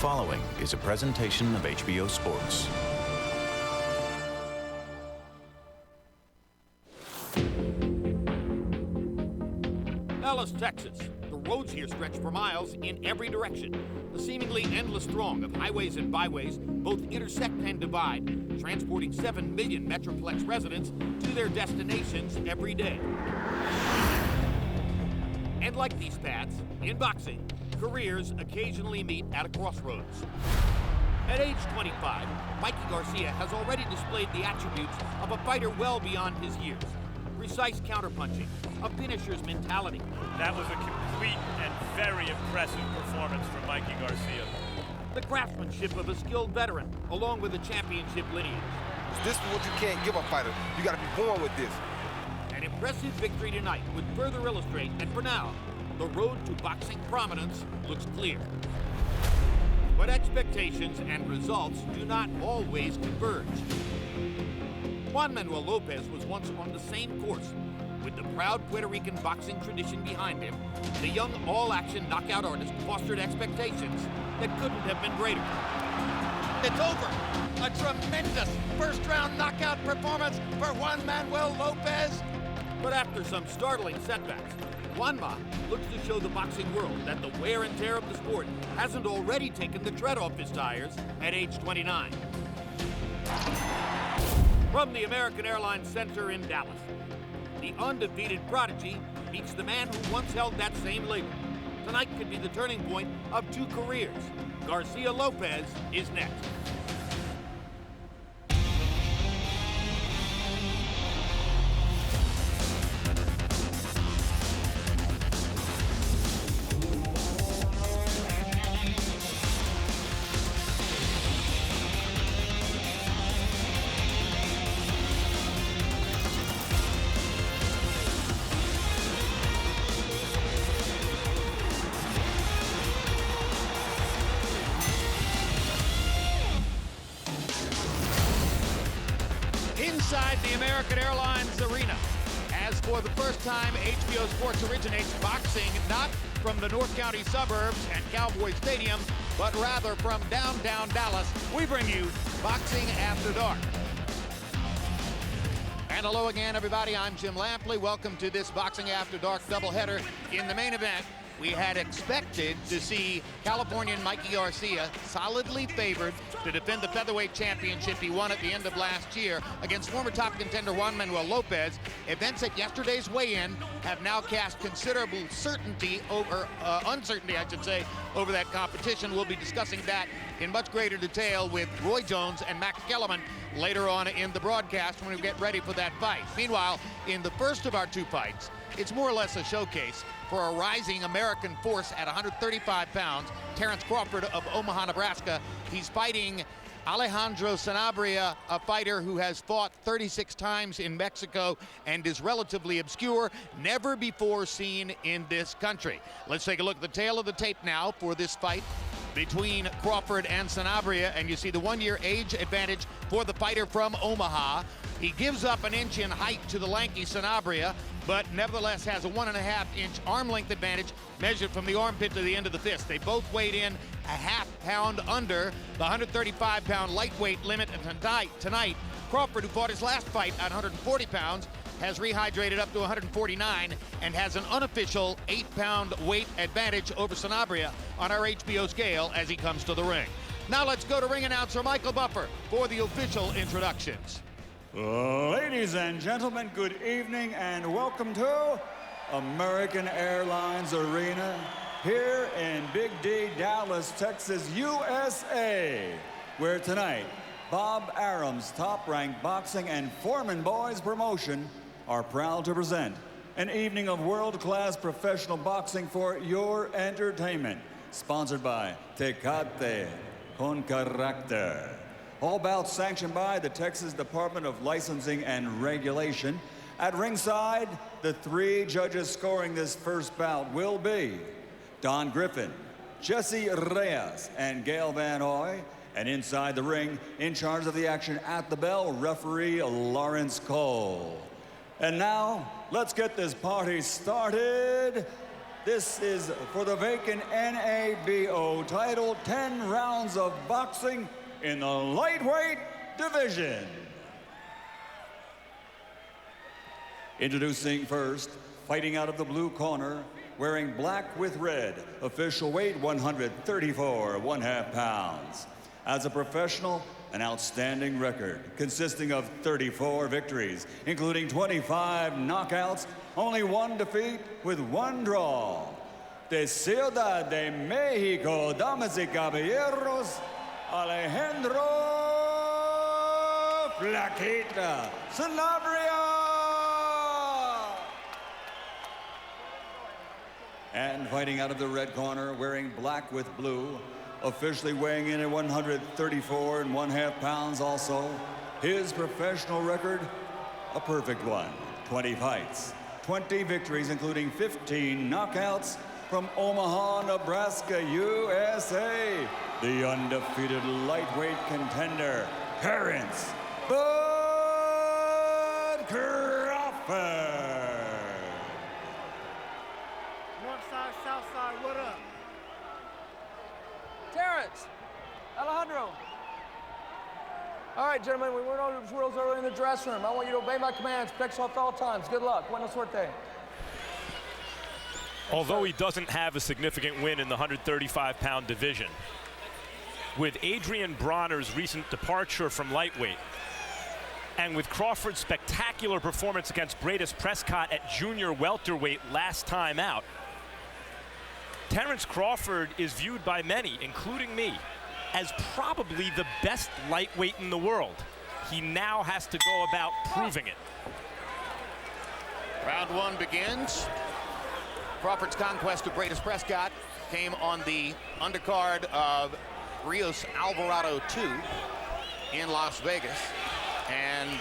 following is a presentation of HBO Sports. Dallas, Texas. The roads here stretch for miles in every direction. The seemingly endless throng of highways and byways both intersect and divide, transporting 7 million Metroplex residents to their destinations every day. And like these paths, in boxing, careers occasionally meet at a crossroads. At age 25, Mikey Garcia has already displayed the attributes of a fighter well beyond his years. Precise counterpunching, a finisher's mentality. That was a complete and very impressive performance from Mikey Garcia. The craftsmanship of a skilled veteran, along with a championship lineage. This is what you can't give a fighter. You gotta be born with this. An impressive victory tonight would further illustrate that for now, the road to boxing prominence looks clear. But expectations and results do not always converge. Juan Manuel Lopez was once on the same course. With the proud Puerto Rican boxing tradition behind him, the young all-action knockout artist fostered expectations that couldn't have been greater. It's over! A tremendous first-round knockout performance for Juan Manuel Lopez! But after some startling setbacks, Juanma looks to show the boxing world that the wear and tear of the sport hasn't already taken the tread off his tires at age 29. From the American Airlines Center in Dallas, the undefeated prodigy meets the man who once held that same label. Tonight could be the turning point of two careers. Garcia Lopez is next. Inside the American Airlines Arena. As for the first time, HBO Sports originates boxing not from the North County suburbs and Cowboy Stadium, but rather from downtown Dallas. We bring you Boxing After Dark. And hello again, everybody. I'm Jim Lampley. Welcome to this Boxing After Dark doubleheader. In the main event, we had expected to see Californian Mikey Garcia solidly favored to defend the featherweight championship he won at the end of last year against former top contender Juan Manuel Lopez. Events at yesterday's weigh-in have now cast considerable uncertainty, I should say, over that competition. We'll be discussing that in much greater detail with Roy Jones and Max Kellerman later on in the broadcast when we get ready for that fight. Meanwhile, in the first of our two fights, it's more or less a showcase for a rising American force at 135 pounds, Terence Crawford of Omaha, Nebraska. He's fighting Alejandro Sanabria, a fighter who has fought 36 times in Mexico and is relatively obscure, never before seen in this country. Let's take a look at the tail of the tape now for this fight between Crawford and Sanabria, and you see the 1-year age advantage for the fighter from Omaha. He gives up an inch in height to the lanky Sanabria, but nevertheless has a 1.5-inch arm length advantage measured from the armpit to the end of the fist. They both weighed in a half pound under the 135-pound lightweight limit. And tonight, Crawford, who fought his last fight at 140 pounds, has rehydrated up to 149 and has an unofficial 8-pound weight advantage over Sanabria on our HBO scale as he comes to the ring. Now let's go to ring announcer Michael Buffer for the official introductions. Ladies and gentlemen, good evening and welcome to American Airlines Arena here in Big D, Dallas, Texas, USA, where tonight Bob Arum's Top-Ranked Boxing and Foreman Boys promotion are proud to present an evening of world-class professional boxing for your entertainment, sponsored by Tecate con Carácter. All bouts sanctioned by the Texas Department of Licensing and Regulation. At ringside, the 3 judges scoring this first bout will be Don Griffin, Jesse Reyes, and Gale Van Hoy. And inside the ring, in charge of the action at the bell, referee Laurence Cole. And now, let's get this party started This is for the vacant NABO title, 10 rounds of boxing in the lightweight division. Introducing first, fighting out of the blue corner, wearing black with red, official weight 134 1/2 pounds. As a professional, an outstanding record consisting of 34 victories, including 25 knockouts, only 1 defeat with 1 draw. De Ciudad de Mexico, damas y caballeros, Alejandro Flaquita Sanabria. And fighting out of the red corner, wearing black with blue, officially weighing in at 134 1/2 pounds also. His professional record, a perfect one. 20 fights, 20 victories, including 15 knockouts, from Omaha, Nebraska, USA. The undefeated lightweight contender, Terence Crawford. North side, south side, what up? Terence, Alejandro. All right, gentlemen, we went over the rules earlier in the dressing room. I want you to obey my commands, protect yourself at all times. Good luck. Buena suerte. Although he doesn't have a significant win in the 135-pound division, with Adrian Bronner's recent departure from lightweight, and with Crawford's spectacular performance against Bradis Prescott at junior welterweight last time out, Terence Crawford is viewed by many, including me, as probably the best lightweight in the world. He now has to go about proving it. Round 1 begins. Crawford's conquest of Bradis Prescott came on the undercard of Rios Alvarado 2 in Las Vegas. And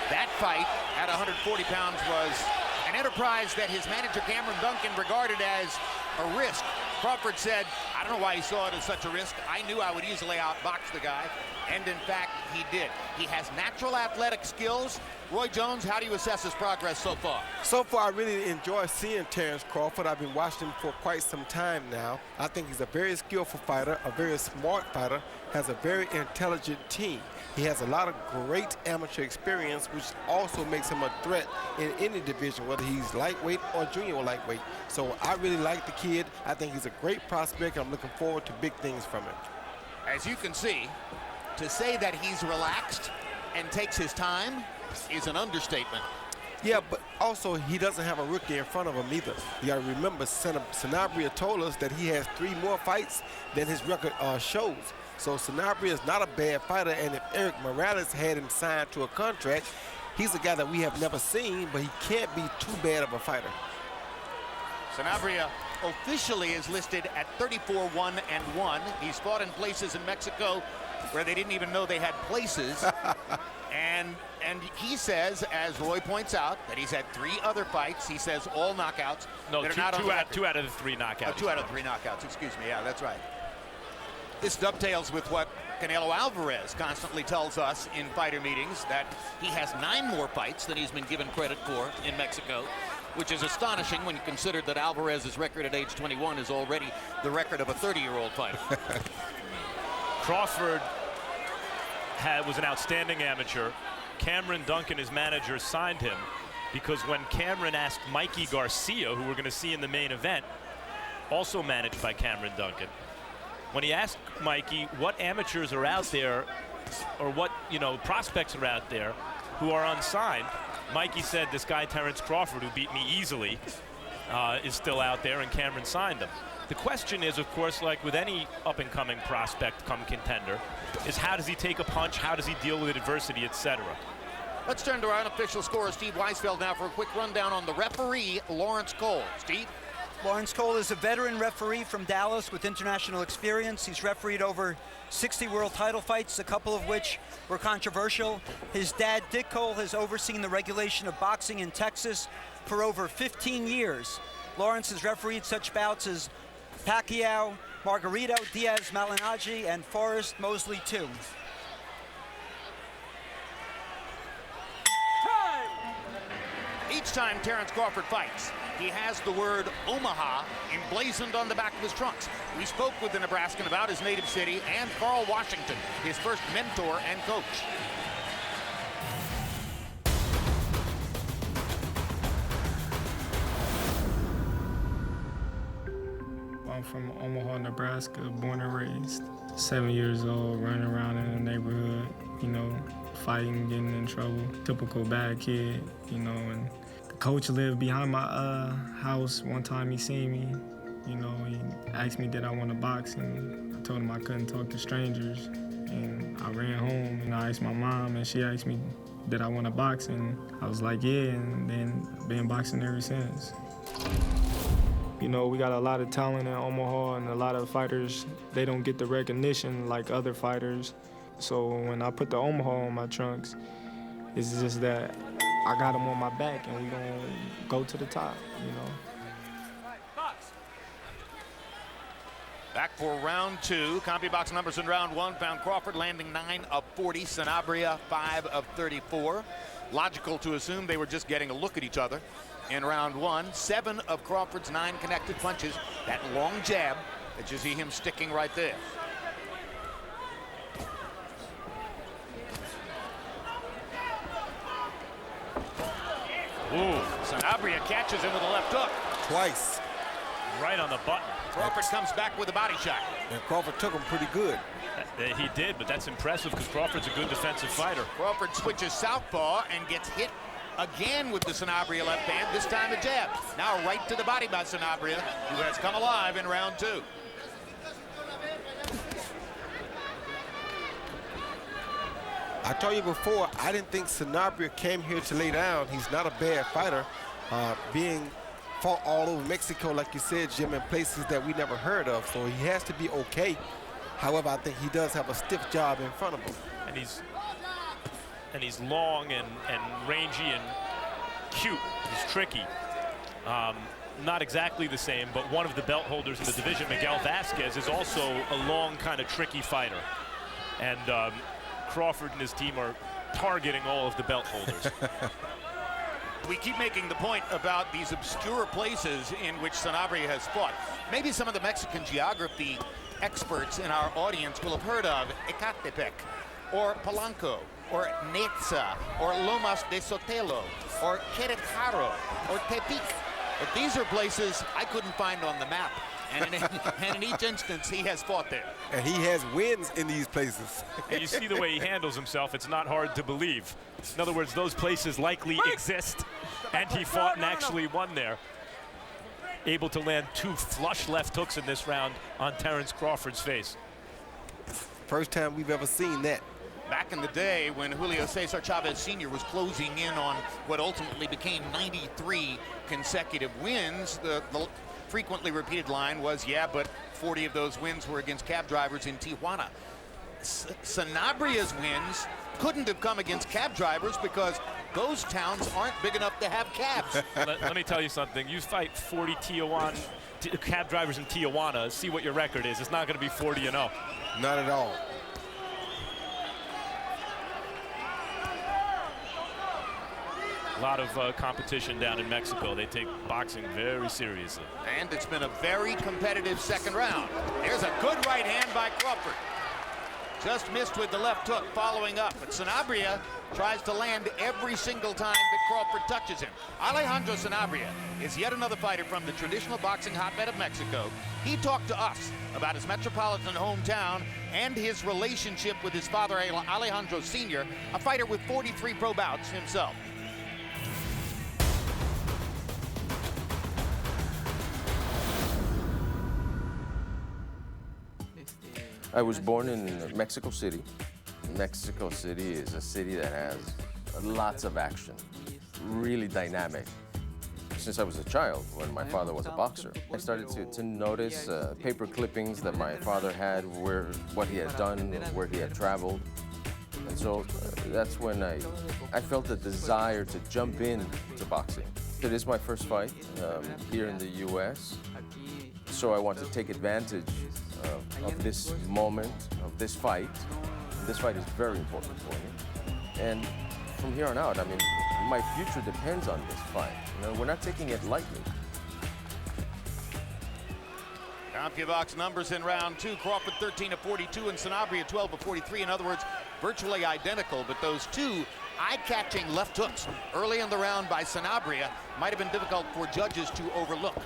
that fight at 140 pounds was an enterprise that his manager Cameron Duncan regarded as a risk. Crawford said, I don't know why he saw it as such a risk. I knew I would easily outbox the guy. And in fact, he did. He has natural athletic skills. Roy Jones, how do you assess his progress so far? So far, I really enjoy seeing Terence Crawford. I've been watching him for quite some time now. I think he's a very skillful fighter, a very smart fighter, has a very intelligent team. He has a lot of great amateur experience, which also makes him a threat in any division, whether he's lightweight or junior lightweight. So I really like the kid. I think he's a great prospect, and I'm looking forward to big things from him. As you can see, to say that he's relaxed and takes his time is an understatement. Yeah, but also he doesn't have a rookie in front of him either. You got to remember, Sanabria told us that he has 3 more fights than his record shows. So Sanabria is not a bad fighter, and if Eric Morales had him signed to a contract, he's a guy that we have never seen, but he can't be too bad of a fighter. Sanabria officially is listed at 34-1-1. He's fought in places in Mexico where they didn't even know they had places. And he says, as Roy points out, that he's had 3 other fights. He says all knockouts. No, that are not on the record. 2 out of the 3 knockouts. 2 out of 3 knockouts, excuse me. Yeah, that's right. This dovetails with what Canelo Alvarez constantly tells us in fighter meetings, that he has 9 more fights than he's been given credit for in Mexico, which is astonishing when you consider that Alvarez's record at age 21 is already the record of a 30-year-old fighter. Crawford was an outstanding amateur. Cameron Duncan, his manager, signed him because when Cameron asked Mikey Garcia, who we're going to see in the main event, also managed by Cameron Duncan, when he asked Mikey what amateurs are out there or what, prospects are out there who are unsigned, Mikey said this guy Terence Crawford, who beat me easily, is still out there, and Cameron signed him. The question is, of course, like with any up-and-coming prospect come contender, is how does he take a punch, how does he deal with adversity, etc. Let's turn to our unofficial scorer, Steve Weisfeld, now for a quick rundown on the referee, Laurence Cole. Steve? Laurence Cole is a veteran referee from Dallas with international experience. He's refereed over 60 world title fights, a couple of which were controversial. His dad, Dick Cole, has overseen the regulation of boxing in Texas for over 15 years. Laurence has refereed such bouts as Pacquiao, Margarito, Diaz, Malignaggi, and Forrest Mosley, too. Each each time Terence Crawford fights, he has the word Omaha emblazoned on the back of his trunks. We spoke with the Nebraskan about his native city and Carl Washington, his first mentor and coach. I'm from Omaha, Nebraska, born and raised. 7 years old, running around in the neighborhood, you know, fighting, getting in trouble. Typical bad kid, you know, and the coach lived behind my house. One time he seen me, you know, he asked me did I want to box, and I told him I couldn't talk to strangers. And I ran home and I asked my mom, and she asked me did I want to box, and I was like, yeah, and then been boxing ever since. You know, we got a lot of talent in Omaha, and a lot of fighters, they don't get the recognition like other fighters. So when I put the Omaha on my trunks, it's just that I got them on my back, and we gonna go to the top, you know. Back for round two. CompuBox numbers in round one found Crawford landing 9 of 40, Sanabria 5 of 34. Logical to assume they were just getting a look at each other. In round one, 7 of Crawford's 9 connected punches. That long jab that you see him sticking right there. Ooh. Sanabria catches him with a left hook. Twice. Right on the button. Crawford comes back with a body shot. And Crawford took him pretty good. He did, but that's impressive because Crawford's a good defensive fighter. Crawford switches southpaw and gets hit again with the Sanabria left hand, this time a jab. Now right to the body by Sanabria, who has come alive in round two. I told you before, I didn't think Sanabria came here to lay down. He's not a bad fighter. Being fought all over Mexico, like you said, Jim, in places that we never heard of, so he has to be okay. However, I think he does have a stiff job in front of him. And he's long and rangy and cute. He's tricky. Not exactly the same, but one of the belt holders in the division, Miguel Vasquez, is also a long, kind of tricky fighter. And Crawford and his team are targeting all of the belt holders. We keep making the point about these obscure places in which Sanabria has fought. Maybe some of the Mexican geography experts in our audience will have heard of Ecatepec, or Polanco, or Neza, or Lomas de Sotelo, or Querétaro, or Tepic. But these are places I couldn't find on the map. And in each instance, he has fought there. And he has wins in these places. And you see the way he handles himself, it's not hard to believe. In other words, those places likely exist, and he fought and actually won there. Able to land 2 flush left hooks in this round on Terence Crawford's face. First time we've ever seen that. Back in the day when Julio Cesar Chavez Sr. was closing in on what ultimately became 93 consecutive wins, the frequently repeated line was, yeah, but 40 of those wins were against cab drivers in Tijuana. Sanabria's wins couldn't have come against cab drivers because those towns aren't big enough to have cabs. Let me tell you something. You fight 40 cab drivers in Tijuana, see what your record is. It's not going to be 40-0. Not at all. A lot of competition down in Mexico. They take boxing very seriously. And it's been a very competitive second round. There's a good right hand by Crawford. Just missed with the left hook following up. But Sanabria tries to land every single time that Crawford touches him. Alejandro Sanabria is yet another fighter from the traditional boxing hotbed of Mexico. He talked to us about his metropolitan hometown and his relationship with his father, Alejandro Sr., a fighter with 43 pro bouts himself. I was born in Mexico City. Mexico City is a city that has lots of action, really dynamic. Since I was a child, when my father was a boxer, I started to notice paper clippings that my father had, what he had done, where he had traveled. And so that's when I felt the desire to jump into boxing. It is my first fight here in the U.S., so I want to take advantage of this moment, of this fight. This fight is very important for me. And from here on out, I mean, my future depends on this fight. You know, we're not taking it lightly. CompuBox numbers in round 2. Crawford 13 of 42 and Sanabria 12 of 43. In other words, virtually identical, but those two eye-catching left hooks early in the round by Sanabria might have been difficult for judges to overlook.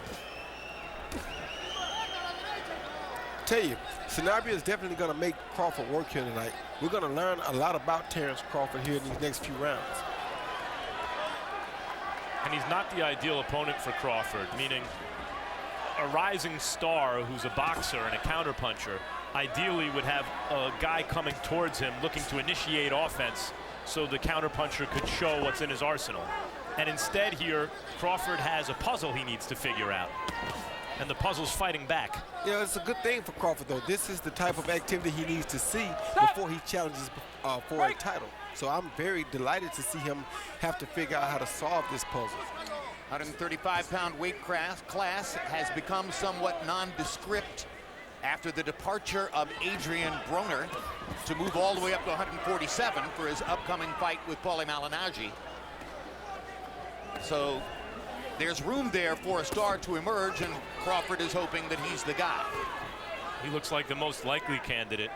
Tell you, Sanabria is definitely going to make Crawford work here tonight. We're going to learn a lot about Terence Crawford here in these next few rounds. And he's not the ideal opponent for Crawford, meaning a rising star who's a boxer and a counterpuncher ideally would have a guy coming towards him looking to initiate offense so the counterpuncher could show what's in his arsenal. And instead here, Crawford has a puzzle he needs to figure out. And the puzzle's fighting back. You know, it's a good thing for Crawford, though. This is the type of activity he needs to see before he challenges for a title. So I'm very delighted to see him have to figure out how to solve this puzzle. 135-pound weight class has become somewhat nondescript after the departure of Adrian Broner to move all the way up to 147 for his upcoming fight with Paulie Malignaggi. So there's room there for a star to emerge, and Crawford is hoping that he's the guy. He looks like the most likely candidate,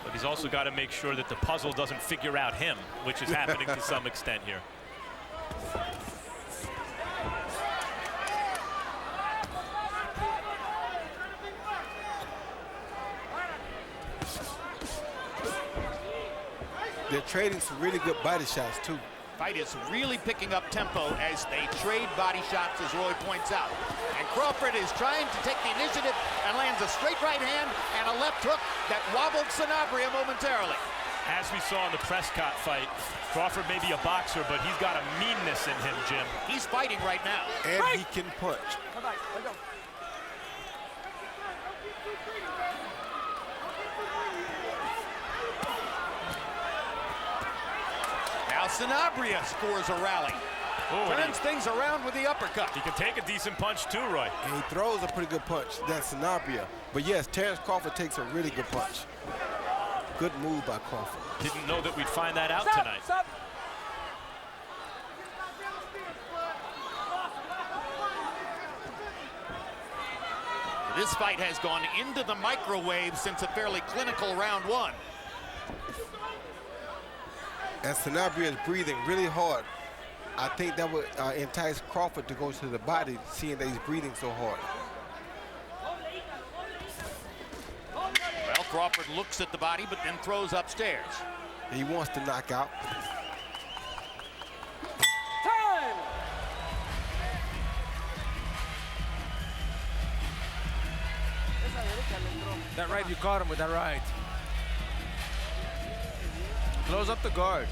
but he's also got to make sure that the puzzle doesn't figure out him, which is happening to some extent here. They're trading some really good body shots, too. Fight is really picking up tempo as they trade body shots, as Roy points out. And Crawford is trying to take the initiative and lands a straight right hand and a left hook that wobbled Sanabria momentarily. As we saw in the Prescott fight, Crawford may be a boxer, but he's got a meanness in him, Jim. He's fighting right now. And he can punch. Come back, let go. Now Sanabria scores a rally. Turns things around with the uppercut. He can take a decent punch too, Roy. And he throws a pretty good punch. That's Sanabria. But yes, Terence Crawford takes a really good punch. Good move by Crawford. Didn't know that we'd find that out tonight. Stop. This fight has gone into the microwave since a fairly clinical round 1. And Sanabria is breathing really hard. I think that would entice Crawford to go to the body, seeing that he's breathing so hard. Well, Crawford looks at the body, but then throws upstairs. He wants to knock out. Time! That right, you caught him with that right. Close up the guard.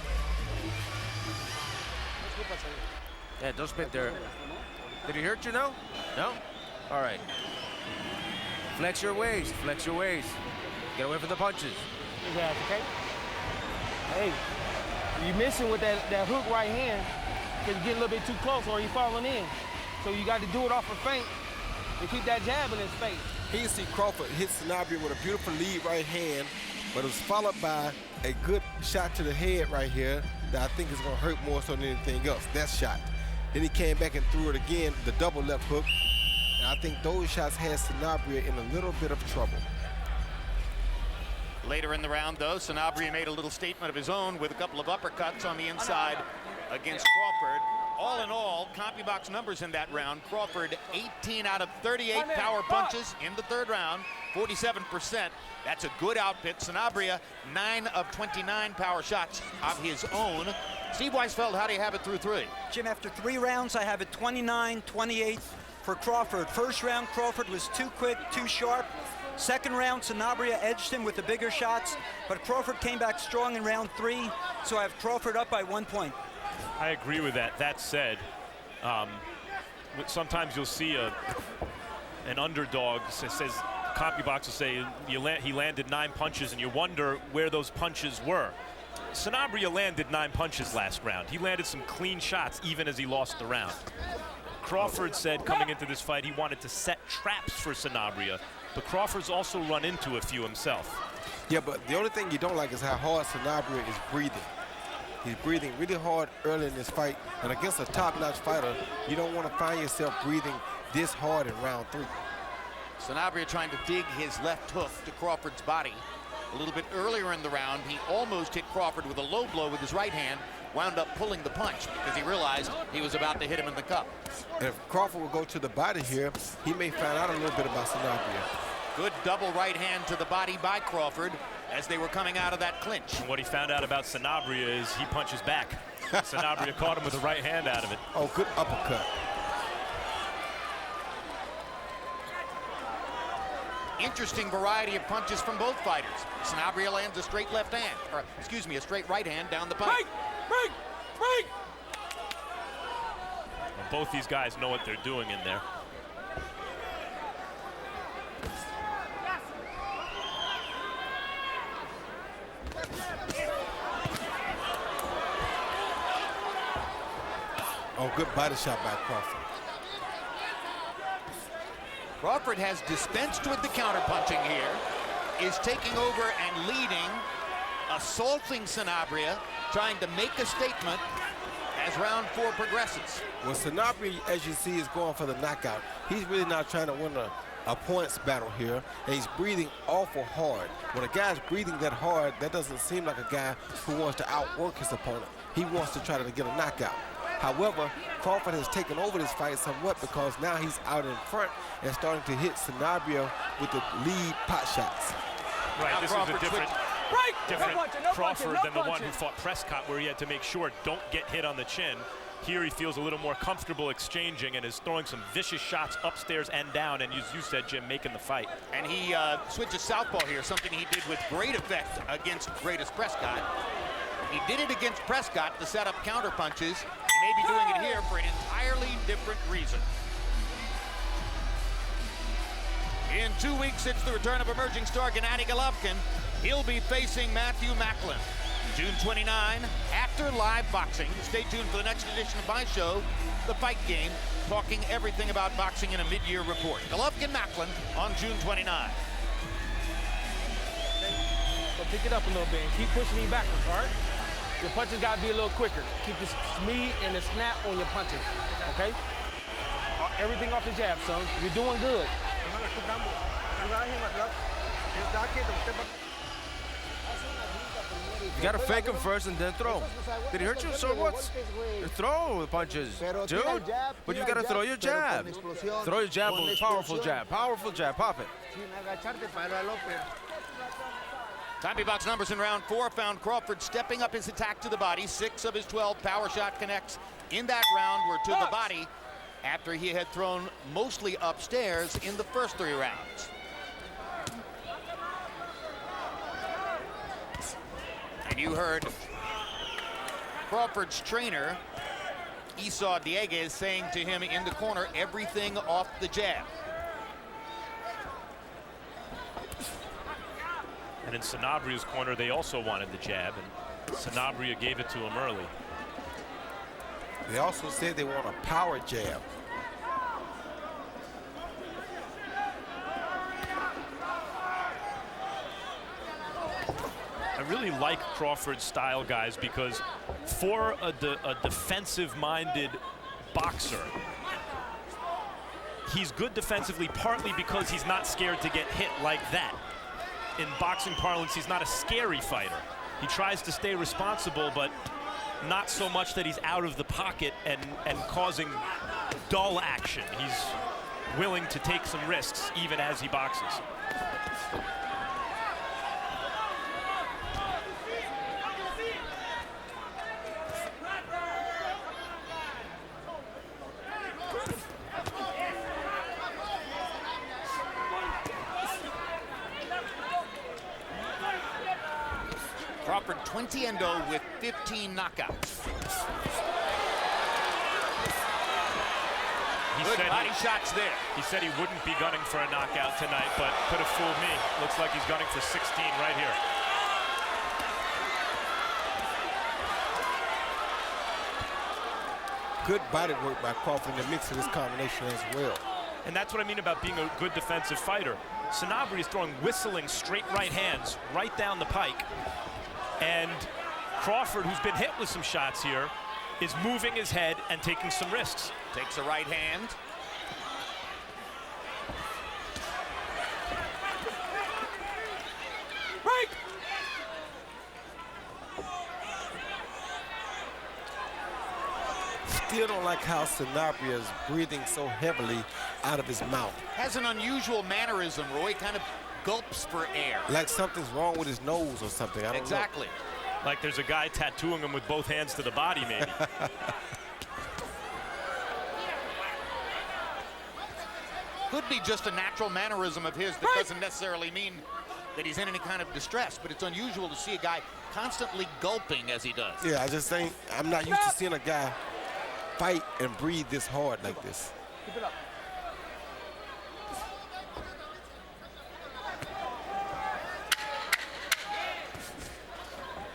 Yeah, don't spit there. Did he hurt you now? No? All right. Flex your waist, flex your waist. Get away from the punches. Exactly, okay? Hey, you're missing with that hook right hand because you get a little bit too close or you're falling in. So you got to do it off a feint and keep that jab in his face. Here you see Crawford hit Sanabria with a beautiful lead right hand, but it was followed by a good shot to the head right here that I think is going to hurt more so than anything else. That shot. Then he came back and threw it again, the double left hook. And I think those shots had Sanabria in a little bit of trouble. Later in the round, though, Sanabria made a little statement of his own with a couple of uppercuts on the inside against Crawford. All in all, CompuBox numbers in that round. Crawford 18 out of 38 power punches in the third round, 47%. That's a good outfit. Sanabria 9 of 29 power shots of his own. Steve Weisfeld, how do you have it through 3? Jim, after 3 rounds, I have it 29-28 for Crawford. First round, Crawford was too quick, too sharp. Second round, Sanabria edged him with the bigger shots, but Crawford came back strong in round 3, so I have Crawford up by 1 point. I agree with that. That said, sometimes you'll see an underdog says CompuBox will say he landed 9 punches, and you wonder where those punches were. Sanabria landed 9 punches last round. He landed some clean shots even as he lost the round. Crawford said coming into this fight he wanted to set traps for Sanabria, but Crawford's also run into a few himself. Yeah, but the only thing you don't like is how hard Sanabria is breathing. He's breathing really hard early in this fight, and against a top-notch fighter, you don't want to find yourself breathing this hard in round 3. Sanabria trying to dig his left hook to Crawford's body. A little bit earlier in the round, he almost hit Crawford with a low blow with his right hand, wound up pulling the punch because he realized he was about to hit him in the cup. And if Crawford will go to the body here, he may find out a little bit about Sanabria. Good double right hand to the body by Crawford as they were coming out of that clinch. And what he found out about Sanabria is he punches back. Sanabria caught him with the right hand out of it. Oh, good uppercut. Interesting variety of punches from both fighters. Sanabria lands a straight left hand, or excuse me, a straight right hand down the pipe. Break! Well, both these guys know what they're doing in there. Oh, good body shot by Crawford. Crawford has dispensed with the counterpunching here, is taking over and leading, assaulting Sanabria, trying to make a statement as round 4 progresses. Well, Sanabria, as you see, is going for the knockout. He's really not trying to win a points battle here, and he's breathing awful hard. When a guy's breathing that hard, that doesn't seem like a guy who wants to outwork his opponent. He wants to try to get a knockout. However, Crawford has taken over this fight somewhat because now he's out in front and starting to hit Sanabria with the lead pot shots. Right, now this Crawford is a different Crawford than the one who fought Prescott, where he had to make sure don't get hit on the chin. Here he feels a little more comfortable exchanging and is throwing some vicious shots upstairs and down, and as you said, Jim, making the fight. And he switches southpaw here, something he did with great effect against Greatest Prescott. He did it against Prescott to set up counter punches. He may be doing it here for an entirely different reason. In 2 weeks, it's the return of emerging star Gennady Golovkin. He'll be facing Matthew Macklin. June 29, after live boxing. Stay tuned for the next edition of my show, The Fight Game, talking everything about boxing in a mid-year report. Golovkin-Macklin on June 29. So pick it up a little bit and keep pushing me backwards, all right? Your punches got to be a little quicker. Keep the speed and the snap on your punches, okay? Everything off the jab, son. You're doing good. You gotta fake him first and then throw. Did he hurt you? So what? You throw the punches, dude. But you gotta throw your jab. Throw your jab, powerful jab, pop it. Timey box numbers in round 4 found Crawford stepping up his attack to the body. 6 of his 12 power shot connects in that round were to the body after he had thrown mostly upstairs in the first 3 rounds. And you heard Crawford's trainer, Esau Dieguez, saying to him in the corner, everything off the jab. And in Sanabria's corner, they also wanted the jab, and Sanabria gave it to him early. They also said they want a power jab. I really like Crawford's style, guys, because for a defensive-minded boxer, he's good defensively partly because he's not scared to get hit like that. In boxing parlance, he's not a scary fighter. He tries to stay responsible, but not so much that he's out of the pocket and causing dull action. He's willing to take some risks even as he boxes. Crawford 20-0 with 15 knockouts. Good body shots there. He said he wouldn't be gunning for a knockout tonight, but could have fooled me. Looks like he's gunning for 16 right here. Good body work by Crawford in the mix of this combination as well. And that's what I mean about being a good defensive fighter. Sanabria is throwing whistling straight right hands right down the pike. And Crawford, who's been hit with some shots here, is moving his head and taking some risks. Takes a right hand. Break! Still don't like how Sanabria is breathing so heavily out of his mouth. Has an unusual mannerism, Roy. Kind of gulps for air. Like something's wrong with his nose or something. I don't Exactly. know. Like there's a guy tattooing him with both hands to the body, maybe. Could be just a natural mannerism of his that doesn't necessarily mean that he's in any kind of distress, but it's unusual to see a guy constantly gulping as he does. Yeah, I just think I'm not used to seeing a guy fight and breathe this hard like this. Keep it up.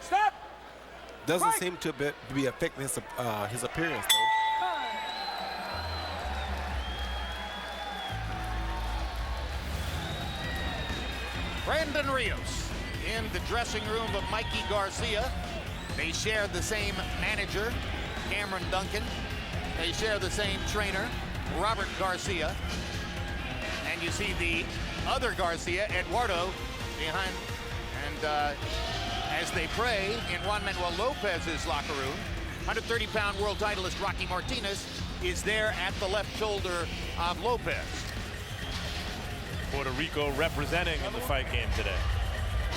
Stop! Doesn't Break. seem to be affecting his appearance, though. Brandon Rios in the dressing room of Mikey Garcia. They share the same manager, Cameron Duncan. They share the same trainer, Robert Garcia. And you see the other Garcia, Eduardo, behind. And as they pray in Juan Manuel Lopez's locker room, 130-pound world titleist Rocky Martinez is there at the left shoulder of Lopez. Puerto Rico representing in the fight game today.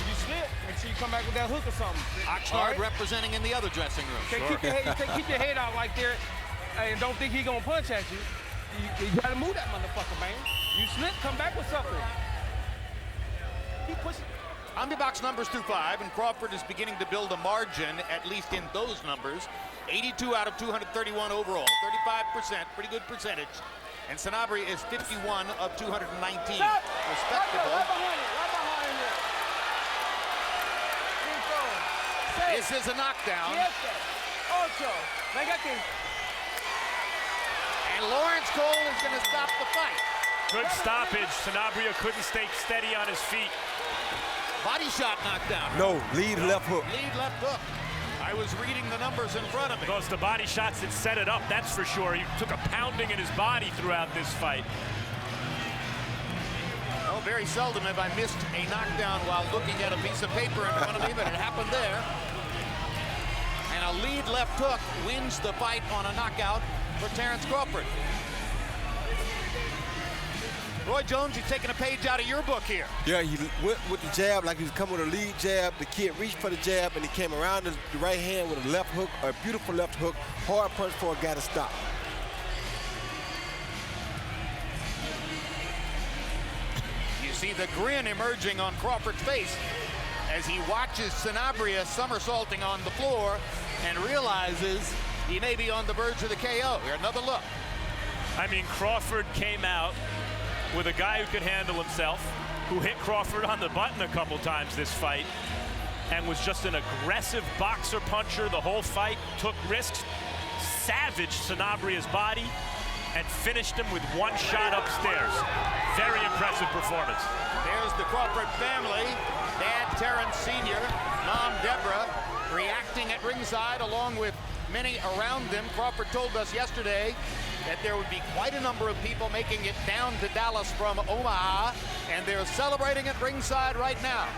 You slip, make sure you come back with that hook or something. Oxnard representing in the other dressing room. Okay, keep your head out like there, and don't think he gonna punch at you. You gotta move that motherfucker, man. You slip, come back with something. Keep pushing. Box numbers through 5, and Crawford is beginning to build a margin, at least in those numbers. 82 out of 231 overall, 35%, pretty good percentage. And Sanabria is 51 of 219, Stop. respectable. Right behind you, right behind you. This is a knockdown. Ocho. And Laurence Cole is going to stop the fight. Good stoppage. Sanabria couldn't stay steady on his feet. Body shot knockdown. No, lead left hook. Lead left hook. I was reading the numbers in front of me. Because the body shots that set it up, that's for sure. He took a pounding in his body throughout this fight. Well, very seldom have I missed a knockdown while looking at a piece of paper in front of me, but it happened there. And a lead left hook wins the fight on a knockout for Terence Crawford. Roy Jones, you're taking a page out of your book here. Yeah, he went with the jab like he was coming with a lead jab. The kid reached for the jab, and he came around the right hand with a left hook, a beautiful left hook. Hard punch for a guy to stop. You see the grin emerging on Crawford's face as he watches Sanabria somersaulting on the floor and realizes he may be on the verge of the KO. Here, another look. I mean, Crawford came out with a guy who could handle himself, who hit Crawford on the button a couple times this fight, and was just an aggressive boxer puncher the whole fight, took risks, savaged Sanabria's body, and finished him with one shot upstairs. Very impressive performance. There's the Crawford family, Dad Terrence Sr., Mom Deborah, reacting at ringside along with many around them. Crawford told us yesterday that there would be quite a number of people making it down to Dallas from Omaha, and they're celebrating at ringside right now.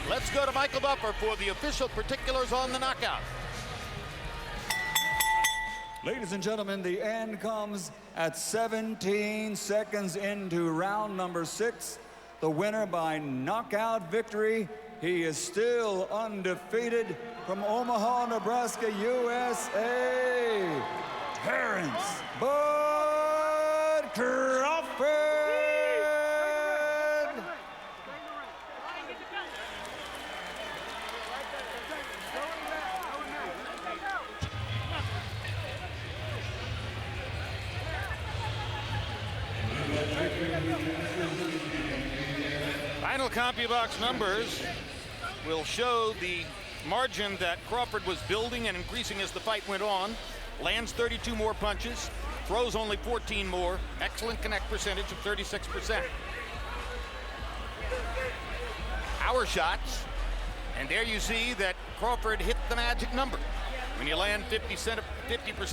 Let's go to Michael Buffer for the official particulars on the knockout. Ladies and gentlemen, the end comes at 17 seconds into round number 6. The winner by knockout victory. He is still undefeated from Omaha, Nebraska, USA. Terence "Bud" Crawford. Final CompuBox numbers will show the margin that Crawford was building and increasing as the fight went on. Lands 32 more punches, throws only 14 more. Excellent connect percentage of 36%. power shots. And there you see that Crawford hit the magic number. When you land 50%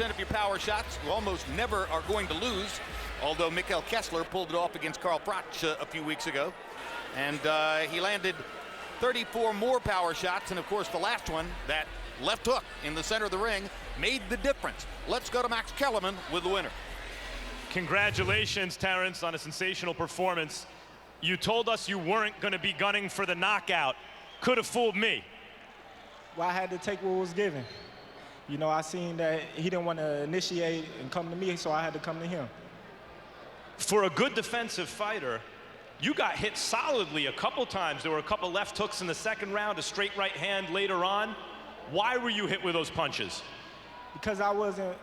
of your power shots, you almost never are going to lose, although Mikkel Kessler pulled it off against Carl Protsch a few weeks ago. And he landed 34 more power shots, and of course the last one, that left hook in the center of the ring, made the difference. Let's go to Max Kellerman with the winner. Congratulations, Terence, on a sensational performance. You told us you weren't going to be gunning for the knockout. Could have fooled me. Well, I had to take what was given. You know, I seen that he didn't want to initiate and come to me, so I had to come to him. For a good defensive fighter, you got hit solidly a couple times. There were a couple left hooks in the second round, a straight right hand later on. Why were you hit with those punches? Because I wasn't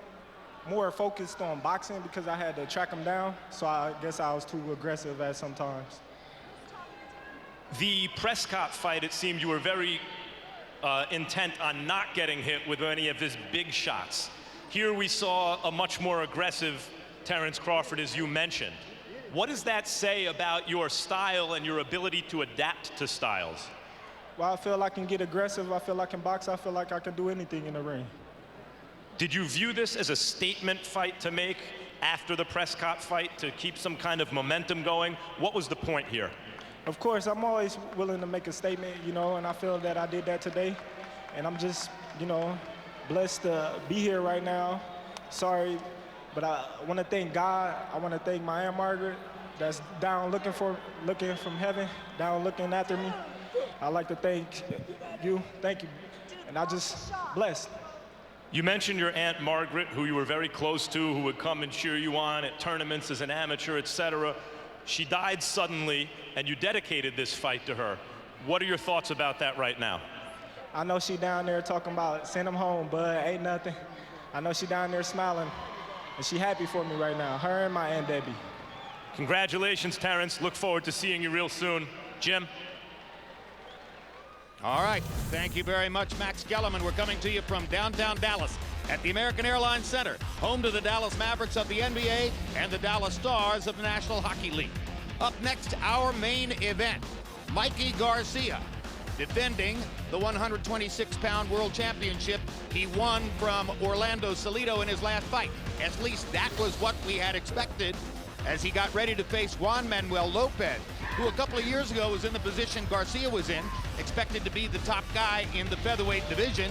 more focused on boxing, because I had to track him down, so I guess I was too aggressive at some times. The Prescott fight, it seemed you were very intent on not getting hit with any of his big shots. Here we saw a much more aggressive Terence Crawford, as you mentioned. What does that say about your style and your ability to adapt to styles? Well, I feel I can get aggressive. I feel I can box. I feel like I can do anything in the ring. Did you view this as a statement fight to make after the Prescott fight to keep some kind of momentum going? What was the point here? Of course, I'm always willing to make a statement, you know, and I feel that I did that today. And I'm just, you know, blessed to be here right now. Sorry, but I want to thank God. I want to thank my Aunt Margaret that's down looking from heaven, down looking after me. I'd like to thank you. Thank you. And I'm just blessed. You mentioned your Aunt Margaret, who you were very close to, who would come and cheer you on at tournaments as an amateur, etc. She died suddenly, and you dedicated this fight to her. What are your thoughts about that right now? I know she down there talking about send him home, bud, ain't nothing. I know she down there smiling, and she happy for me right now, her and my Aunt Debbie. Congratulations, Terence. Look forward to seeing you real soon. Jim? All right, thank you very much, Max Kellerman. We're coming to you from downtown Dallas at the American Airlines Center, home to the Dallas Mavericks of the NBA and the Dallas Stars of the National Hockey League. Up next, our main event, Mikey Garcia, defending the 126-pound world championship he won from Orlando Salido in his last fight. At least that was what we had expected as he got ready to face Juan Manuel Lopez, who a couple of years ago was in the position Garcia was in, expected to be the top guy in the featherweight division,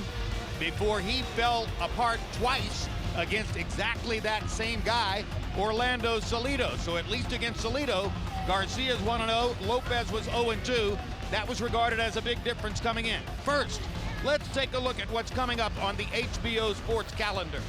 before he fell apart twice against exactly that same guy, Orlando Salido. So at least against Salido, Garcia's 1-0, Lopez was 0-2. That was regarded as a big difference coming in. First, let's take a look at what's coming up on the HBO Sports calendar.